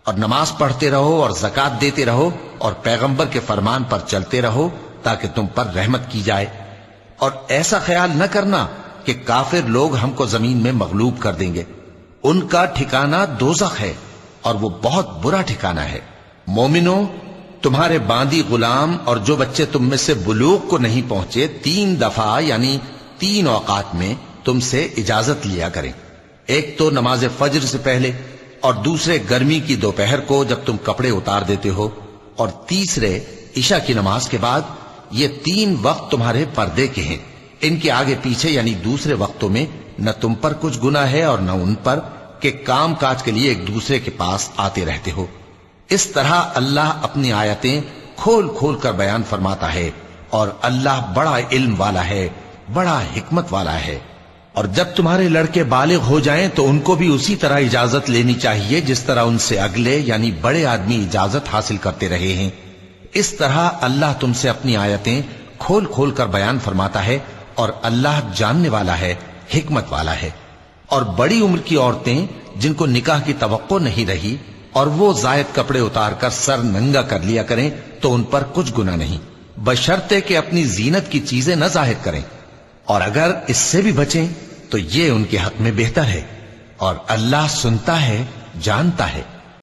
اور نماز پڑھتے رہو اور زکات دیتے رہو اور پیغمبر کے فرمان پر چلتے رہو تاکہ تم پر رحمت کی جائے۔ اور ایسا خیال نہ کرنا کہ کافر لوگ ہم کو زمین میں مغلوب کر دیں گے، ان کا ٹھکانہ دوزخ ہے اور وہ بہت برا ٹھکانہ ہے۔ مومنو، تمہارے باندی غلام اور جو بچے تم میں سے بلوغ کو نہیں پہنچے 3 دفعہ یعنی 3 اوقات میں تم سے اجازت لیا کریں، ایک تو نماز فجر سے پہلے، اور دوسرے گرمی کی دوپہر کو جب تم کپڑے اتار دیتے ہو، اور تیسرے عشاء کی نماز کے بعد۔ یہ 3 وقت تمہارے پردے کے ہیں، ان کے آگے پیچھے یعنی دوسرے وقتوں میں نہ تم پر کچھ گناہ ہے اور نہ ان پر، کہ کام کاج کے لیے ایک دوسرے کے پاس آتے رہتے ہو۔ اس طرح اللہ اپنی آیتیں کھول کھول کر بیان فرماتا ہے، اور اللہ بڑا علم والا ہے، بڑا حکمت والا ہے۔ اور جب تمہارے لڑکے بالغ ہو جائیں تو ان کو بھی اسی طرح اجازت لینی چاہیے جس طرح ان سے اگلے یعنی بڑے آدمی اجازت حاصل کرتے رہے ہیں۔ اس طرح اللہ تم سے اپنی آیتیں کھول کھول کر بیان فرماتا ہے، اور اللہ جاننے والا ہے، حکمت والا ہے۔ اور بڑی عمر کی عورتیں جن کو نکاح کی توقع نہیں رہی اور وہ زائد کپڑے اتار کر سر ننگا کر لیا کریں تو ان پر کچھ گناہ نہیں، بشرطے کہ اپنی زینت کی چیزیں نہ ظاہر کریں، اور اگر اس سے بھی بچیں تو یہ ان کے حق میں بہتر ہے، اور اللہ سنتا ہے، جانتا ہے۔